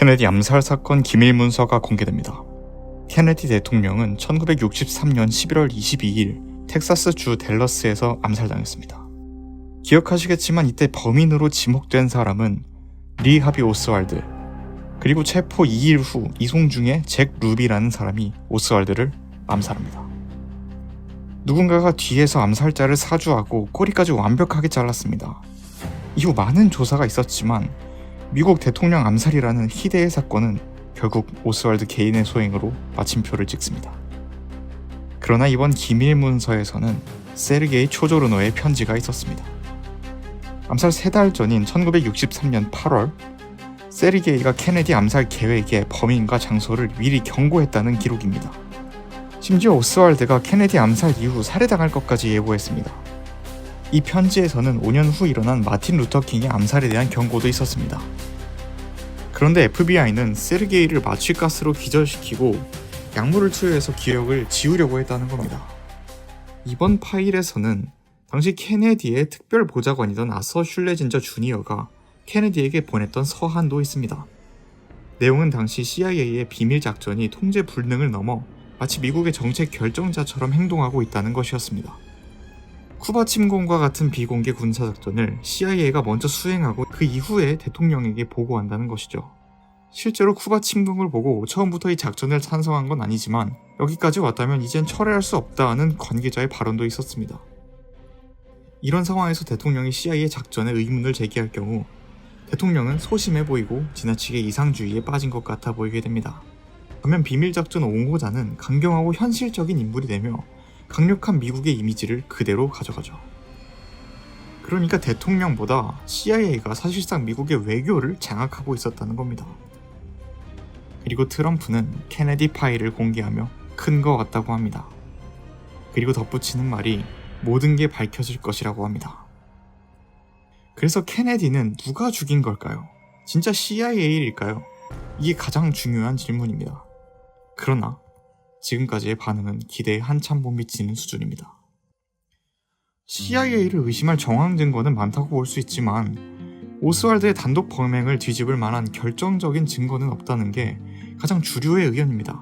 케네디 암살 사건 기밀 문서가 공개됩니다. 케네디 대통령은 1963년 11월 22일 텍사스주 댈러스에서 암살당했습니다. 기억하시겠지만 이때 범인으로 지목된 사람은 리 하비 오스왈드, 그리고 체포 2일 후 이송 중에 잭 루비라는 사람이 오스왈드를 암살합니다. 누군가가 뒤에서 암살자를 사주하고 꼬리까지 완벽하게 잘랐습니다. 이후 많은 조사가 있었지만 미국 대통령 암살이라는 희대의 사건은 결국 오스왈드 개인의 소행으로 마침표를 찍습니다. 그러나 이번 기밀 문서에서는 세르게이 초조르노의 편지가 있었습니다. 암살 3달 전인 1963년 8월, 세르게이가 케네디 암살 계획의 범인과 장소를 미리 경고했다는 기록입니다. 심지어 오스왈드가 케네디 암살 이후 살해당할 것까지 예고했습니다. 이 편지에서는 5년 후 일어난 마틴 루터킹의 암살에 대한 경고도 있었습니다. 그런데 FBI는 세르게이를 마취가스로 기절시키고 약물을 투여해서 기억을 지우려고 했다는 겁니다. 이번 파일에서는 당시 케네디의 특별 보좌관이던 아서 슐레진저 주니어가 케네디에게 보냈던 서한도 있습니다. 내용은 당시 CIA의 비밀 작전이 통제 불능을 넘어 마치 미국의 정책 결정자처럼 행동하고 있다는 것이었습니다. 쿠바 침공과 같은 비공개 군사작전을 CIA가 먼저 수행하고 그 이후에 대통령에게 보고한다는 것이죠. 실제로 쿠바 침공을 보고 처음부터 이 작전을 찬성한 건 아니지만 여기까지 왔다면 이젠 철회할 수 없다는 관계자의 발언도 있었습니다. 이런 상황에서 대통령이 CIA 작전에 의문을 제기할 경우 대통령은 소심해 보이고 지나치게 이상주의에 빠진 것 같아 보이게 됩니다. 반면 비밀작전 옹호자는 강경하고 현실적인 인물이 되며 강력한 미국의 이미지를 그대로 가져가죠. 그러니까 대통령보다 CIA가 사실상 미국의 외교를 장악하고 있었다는 겁니다. 그리고 트럼프는 케네디 파일을 공개하며 큰 거 같다고 합니다. 그리고 덧붙이는 말이 모든 게 밝혀질 것이라고 합니다. 그래서 케네디는 누가 죽인 걸까요? 진짜 CIA일까요? 이게 가장 중요한 질문입니다. 그러나 지금까지의 반응은 기대에 한참 못 미치는 수준입니다. CIA를 의심할 정황 증거는 많다고 볼 수 있지만 오스왈드의 단독 범행을 뒤집을 만한 결정적인 증거는 없다는 게 가장 주류의 의견입니다.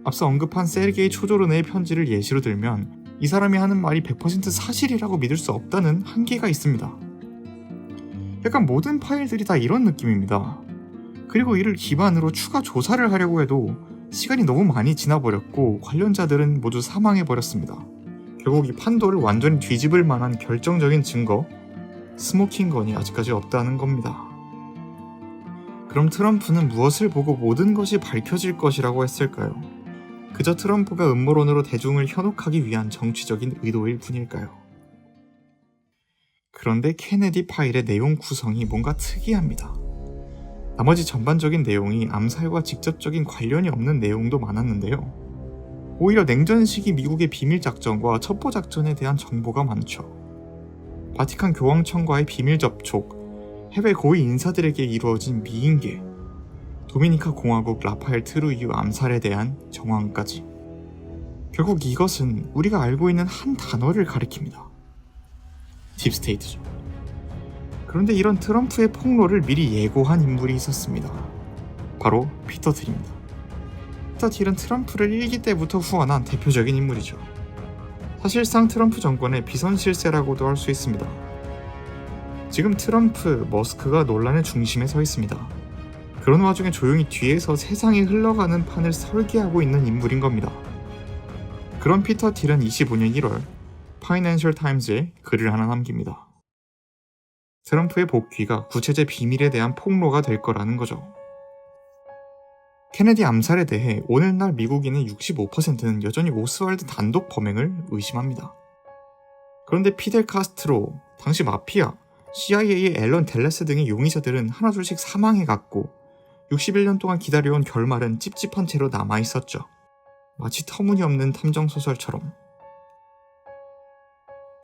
앞서 언급한 세르게이 초조르네의 편지를 예시로 들면 이 사람이 하는 말이 100% 사실이라고 믿을 수 없다는 한계가 있습니다. 약간 모든 파일들이 다 이런 느낌입니다. 그리고 이를 기반으로 추가 조사를 하려고 해도 시간이 너무 많이 지나버렸고 관련자들은 모두 사망해버렸습니다. 결국 이 판도를 완전히 뒤집을 만한 결정적인 증거, 스모킹건이 아직까지 없다는 겁니다. 그럼 트럼프는 무엇을 보고 모든 것이 밝혀질 것이라고 했을까요? 그저 트럼프가 음모론으로 대중을 현혹하기 위한 정치적인 의도일 뿐일까요? 그런데 케네디 파일의 내용 구성이 뭔가 특이합니다. 나머지 전반적인 내용이 암살과 직접적인 관련이 없는 내용도 많았는데요. 오히려 냉전 시기 미국의 비밀작전과 첩보작전에 대한 정보가 많죠. 바티칸 교황청과의 비밀 접촉, 해외 고위 인사들에게 이루어진 미인계, 도미니카 공화국 라파엘 트루이유 암살에 대한 정황까지. 결국 이것은 우리가 알고 있는 한 단어를 가리킵니다. 딥스테이트죠. 그런데 이런 트럼프의 폭로를 미리 예고한 인물이 있었습니다. 바로 피터 틸입니다. 피터 틸은 트럼프를 1기 때부터 후원한 대표적인 인물이죠. 사실상 트럼프 정권의 비선 실세라고도 할 수 있습니다. 지금 트럼프, 머스크가 논란의 중심에 서 있습니다. 그런 와중에 조용히 뒤에서 세상이 흘러가는 판을 설계하고 있는 인물인 겁니다. 그런 피터 틸은 25년 1월 파이낸셜 타임즈에 글을 하나 남깁니다. 트럼프의 복귀가 구체제 비밀에 대한 폭로가 될 거라는 거죠. 케네디 암살에 대해 오늘날 미국인의 65%는 여전히 오스왈드 단독 범행을 의심합니다. 그런데 피델 카스트로, 당시 마피아, CIA의 앨런 델레스 등의 용의자들은 하나둘씩 사망해갔고 61년 동안 기다려온 결말은 찝찝한 채로 남아있었죠. 마치 터무니없는 탐정소설처럼.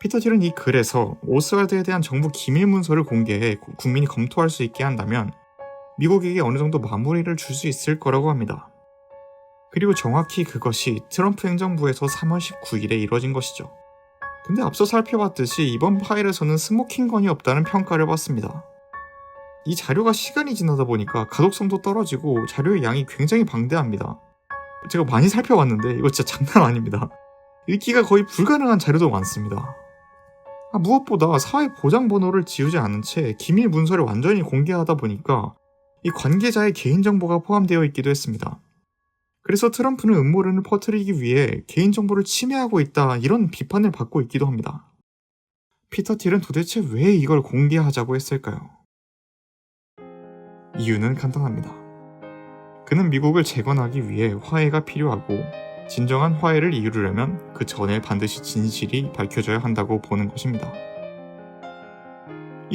피터 틸은 이 글에서 오스왈드에 대한 정부 기밀 문서를 공개해 국민이 검토할 수 있게 한다면 미국에게 어느 정도 마무리를 줄 수 있을 거라고 합니다. 그리고 정확히 그것이 트럼프 행정부에서 3월 19일에 이뤄진 것이죠. 근데 앞서 살펴봤듯이 이번 파일에서는 스모킹건이 없다는 평가를 받습니다. 이 자료가 시간이 지나다 보니까 가독성도 떨어지고 자료의 양이 굉장히 방대합니다. 제가 많이 살펴봤는데 이거 진짜 장난 아닙니다. 읽기가 거의 불가능한 자료도 많습니다. 무엇보다 사회 보장 번호를 지우지 않은 채 기밀 문서를 완전히 공개하다 보니까 이 관계자의 개인정보가 포함되어 있기도 했습니다. 그래서 트럼프는 음모론을 퍼뜨리기 위해 개인정보를 침해하고 있다, 이런 비판을 받고 있기도 합니다. 피터 틸은 도대체 왜 이걸 공개하자고 했을까요? 이유는 간단합니다. 그는 미국을 재건하기 위해 화해가 필요하고 진정한 화해를 이루려면 그 전에 반드시 진실이 밝혀져야 한다고 보는 것입니다.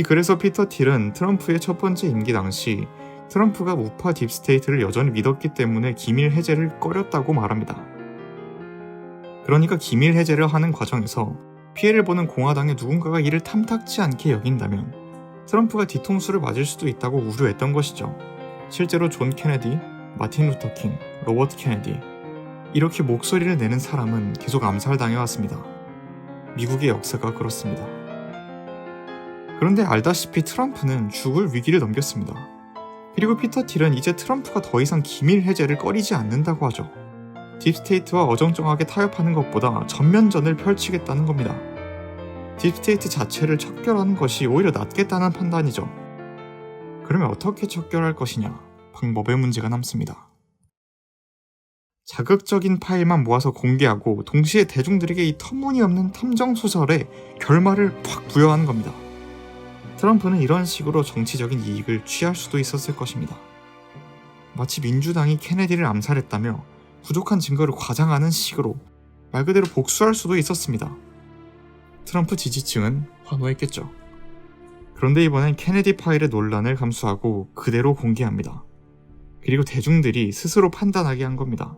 그래서 피터 틸은 트럼프의 첫 번째 임기 당시 트럼프가 우파 딥스테이트를 여전히 믿었기 때문에 기밀 해제를 꺼렸다고 말합니다. 그러니까 기밀 해제를 하는 과정에서 피해를 보는 공화당의 누군가가 이를 탐탁지 않게 여긴다면 트럼프가 뒤통수를 맞을 수도 있다고 우려했던 것이죠. 실제로 존 케네디, 마틴 루터 킹, 로버트 케네디, 이렇게 목소리를 내는 사람은 계속 암살당해왔습니다. 미국의 역사가 그렇습니다. 그런데 알다시피 트럼프는 죽을 위기를 넘겼습니다. 그리고 피터 틸은 이제 트럼프가 더 이상 기밀 해제를 꺼리지 않는다고 하죠. 딥스테이트와 어정쩡하게 타협하는 것보다 전면전을 펼치겠다는 겁니다. 딥스테이트 자체를 척결하는 것이 오히려 낫겠다는 판단이죠. 그러면 어떻게 척결할 것이냐? 방법의 문제가 남습니다. 자극적인 파일만 모아서 공개하고 동시에 대중들에게 이 터무니없는 탐정소설에 결말을 팍 부여하는 겁니다. 트럼프는 이런 식으로 정치적인 이익을 취할 수도 있었을 것입니다. 마치 민주당이 케네디를 암살했다며 부족한 증거를 과장하는 식으로 말 그대로 복수할 수도 있었습니다. 트럼프 지지층은 환호했겠죠. 그런데 이번엔 케네디 파일의 논란을 감수하고 그대로 공개합니다. 그리고 대중들이 스스로 판단하게 한 겁니다.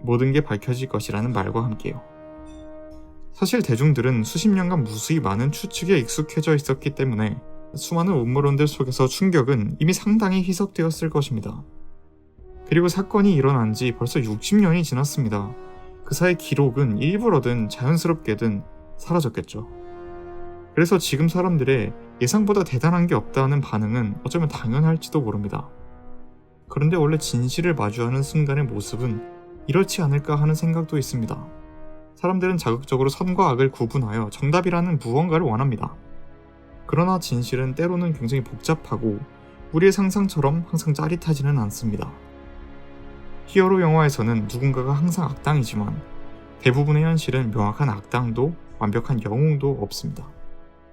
모든 게 밝혀질 것이라는 말과 함께요. 사실 대중들은 수십 년간 무수히 많은 추측에 익숙해져 있었기 때문에 수많은 음모론들 속에서 충격은 이미 상당히 희석되었을 것입니다. 그리고 사건이 일어난 지 벌써 60년이 지났습니다. 그 사이 기록은 일부러든 자연스럽게든 사라졌겠죠. 그래서 지금 사람들의 예상보다 대단한 게 없다는 반응은 어쩌면 당연할지도 모릅니다. 그런데 원래 진실을 마주하는 순간의 모습은 이렇지 않을까 하는 생각도 있습니다. 사람들은 자극적으로 선과 악을 구분하여 정답이라는 무언가를 원합니다. 그러나 진실은 때로는 굉장히 복잡하고 우리의 상상처럼 항상 짜릿하지는 않습니다. 히어로 영화에서는 누군가가 항상 악당이지만 대부분의 현실은 명확한 악당도 완벽한 영웅도 없습니다.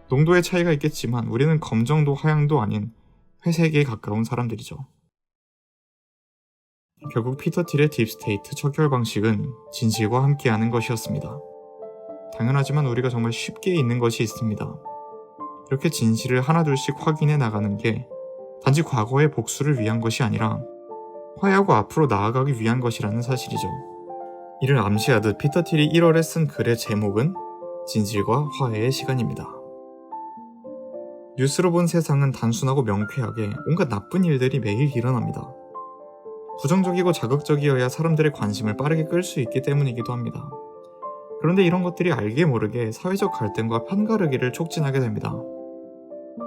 농도의 차이가 있겠지만 우리는 검정도 하양도 아닌 회색에 가까운 사람들이죠. 결국 피터 틸의 딥스테이트 척결 방식은 진실과 함께하는 것이었습니다. 당연하지만 우리가 정말 쉽게 잊는 것이 있습니다. 이렇게 진실을 하나둘씩 확인해 나가는 게 단지 과거의 복수를 위한 것이 아니라 화해하고 앞으로 나아가기 위한 것이라는 사실이죠. 이를 암시하듯 피터 틸이 1월에 쓴 글의 제목은 진실과 화해의 시간입니다. 뉴스로 본 세상은 단순하고 명쾌하게 온갖 나쁜 일들이 매일 일어납니다. 부정적이고 자극적이어야 사람들의 관심을 빠르게 끌 수 있기 때문이기도 합니다. 그런데 이런 것들이 알게 모르게 사회적 갈등과 편가르기를 촉진하게 됩니다.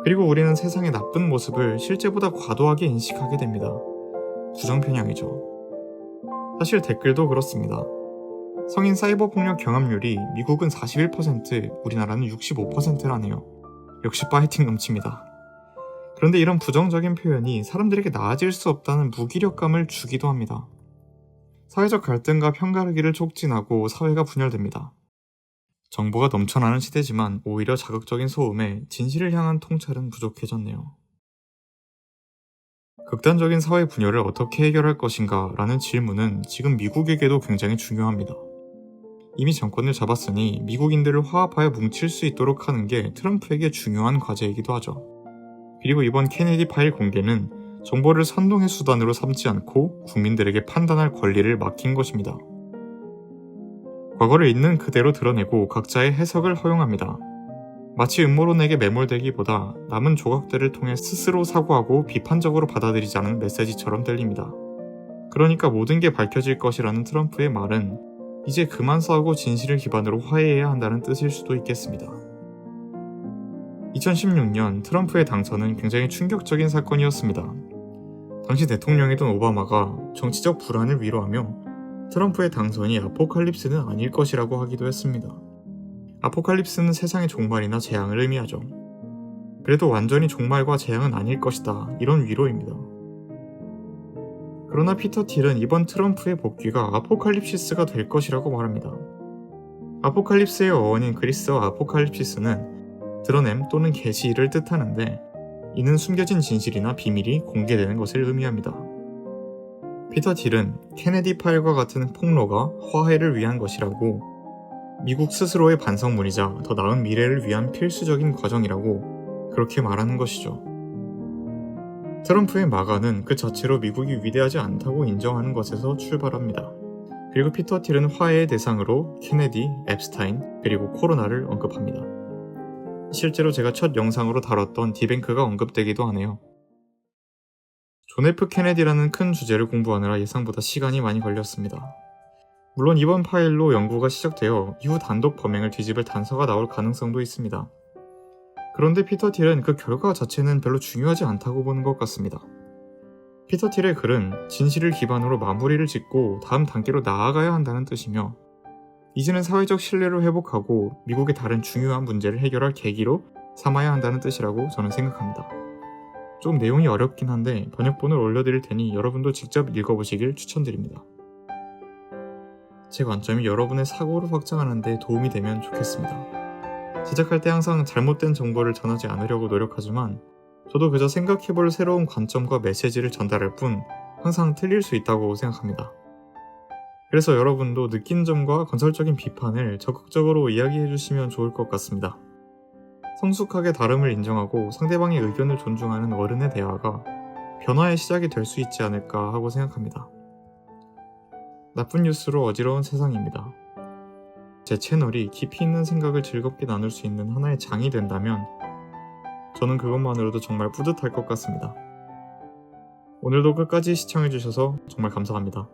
그리고 우리는 세상의 나쁜 모습을 실제보다 과도하게 인식하게 됩니다. 부정편향이죠. 사실 댓글도 그렇습니다. 성인 사이버 폭력 경험률이 미국은 41%, 우리나라는 65%라네요. 역시 파이팅 넘칩니다. 그런데 이런 부정적인 표현이 사람들에게 나아질 수 없다는 무기력감을 주기도 합니다. 사회적 갈등과 편가르기를 촉진하고 사회가 분열됩니다. 정보가 넘쳐나는 시대지만 오히려 자극적인 소음에 진실을 향한 통찰은 부족해졌네요. 극단적인 사회 분열을 어떻게 해결할 것인가 라는 질문은 지금 미국에게도 굉장히 중요합니다. 이미 정권을 잡았으니 미국인들을 화합하여 뭉칠 수 있도록 하는 게 트럼프에게 중요한 과제이기도 하죠. 그리고 이번 케네디 파일 공개는 정보를 선동의 수단으로 삼지 않고 국민들에게 판단할 권리를 맡긴 것입니다. 과거를 있는 그대로 드러내고 각자의 해석을 허용합니다. 마치 음모론에게 매몰되기보다 남은 조각들을 통해 스스로 사고하고 비판적으로 받아들이자는 메시지처럼 들립니다. 그러니까 모든 게 밝혀질 것이라는 트럼프의 말은 이제 그만 싸우고 진실을 기반으로 화해해야 한다는 뜻일 수도 있겠습니다. 2016년 트럼프의 당선은 굉장히 충격적인 사건이었습니다. 당시 대통령이던 오바마가 정치적 불안을 위로하며 트럼프의 당선이 아포칼립스는 아닐 것이라고 하기도 했습니다. 아포칼립스는 세상의 종말이나 재앙을 의미하죠. 그래도 완전히 종말과 재앙은 아닐 것이다, 이런 위로입니다. 그러나 피터 틸은 이번 트럼프의 복귀가 아포칼립시스가 될 것이라고 말합니다. 아포칼립스의 어원인 그리스어 아포칼립시스는 드러냄 또는 계시를 뜻하는데, 이는 숨겨진 진실이나 비밀이 공개되는 것을 의미합니다. 피터 틸은 케네디 파일과 같은 폭로가 화해를 위한 것이라고, 미국 스스로의 반성문이자 더 나은 미래를 위한 필수적인 과정이라고 그렇게 말하는 것이죠. 트럼프의 마가는 그 자체로 미국이 위대하지 않다고 인정하는 것에서 출발합니다. 그리고 피터 틸은 화해의 대상으로 케네디, 앱스타인, 그리고 코로나를 언급합니다. 실제로 제가 첫 영상으로 다뤘던 디뱅크가 언급되기도 하네요. 존 F 케네디라는 큰 주제를 공부하느라 예상보다 시간이 많이 걸렸습니다. 물론 이번 파일로 연구가 시작되어 이후 단독 범행을 뒤집을 단서가 나올 가능성도 있습니다. 그런데 피터 틸은 그 결과 자체는 별로 중요하지 않다고 보는 것 같습니다. 피터 틸의 글은 진실을 기반으로 마무리를 짓고 다음 단계로 나아가야 한다는 뜻이며, 이제는 사회적 신뢰를 회복하고 미국의 다른 중요한 문제를 해결할 계기로 삼아야 한다는 뜻이라고 저는 생각합니다. 좀 내용이 어렵긴 한데 번역본을 올려드릴 테니 여러분도 직접 읽어보시길 추천드립니다. 제 관점이 여러분의 사고를 확장하는 데 도움이 되면 좋겠습니다. 제작할 때 항상 잘못된 정보를 전하지 않으려고 노력하지만, 저도 그저 생각해볼 새로운 관점과 메시지를 전달할 뿐 항상 틀릴 수 있다고 생각합니다. 그래서 여러분도 느낀 점과 건설적인 비판을 적극적으로 이야기해주시면 좋을 것 같습니다. 성숙하게 다름을 인정하고 상대방의 의견을 존중하는 어른의 대화가 변화의 시작이 될 수 있지 않을까 하고 생각합니다. 나쁜 뉴스로 어지러운 세상입니다. 제 채널이 깊이 있는 생각을 즐겁게 나눌 수 있는 하나의 장이 된다면 저는 그것만으로도 정말 뿌듯할 것 같습니다. 오늘도 끝까지 시청해주셔서 정말 감사합니다.